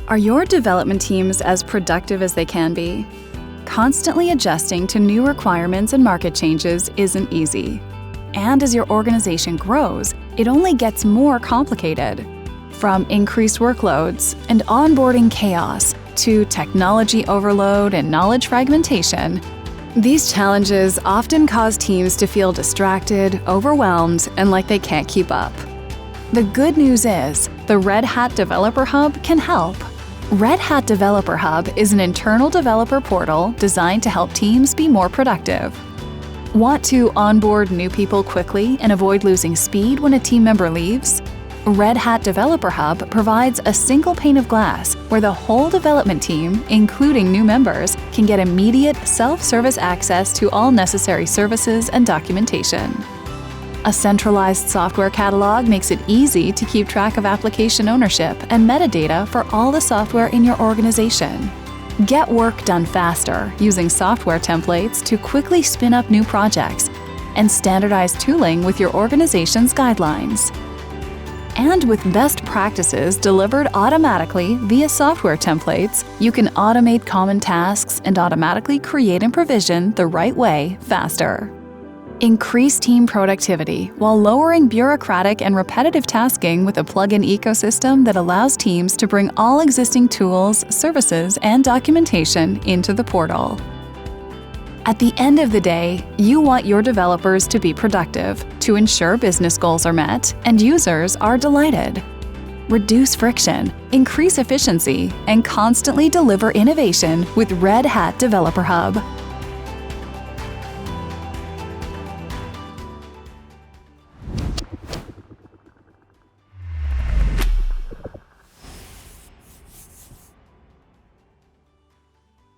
Are your development teams as productive as they can be? Constantly adjusting to new requirements and market changes isn't easy. And as your organization grows, it only gets more complicated. From increased workloads and onboarding chaos to technology overload and knowledge fragmentation, these challenges often cause teams to feel distracted, overwhelmed, and like they can't keep up. The good news is, the Red Hat Developer Hub can help. Red Hat Developer Hub is an internal developer portal designed to help teams be more productive. Want to onboard new people quickly and avoid losing speed when a team member leaves? Red Hat Developer Hub provides a single pane of glass where the whole development team, including new members, can get immediate self-service access to all necessary services and documentation. A centralized software catalog makes it easy to keep track of application ownership and metadata for all the software in your organization. Get work done faster using software templates to quickly spin up new projects and standardize tooling with your organization's guidelines. And with best practices delivered automatically via software templates, you can automate common tasks and automatically create and provision the right way faster. Increase team productivity while lowering bureaucratic and repetitive tasking with a plugin ecosystem that allows teams to bring all existing tools, services, and documentation into the portal. At the end of the day, you want your developers to be productive, to ensure business goals are met and users are delighted. Reduce friction, increase efficiency, and constantly deliver innovation with Red Hat Developer Hub.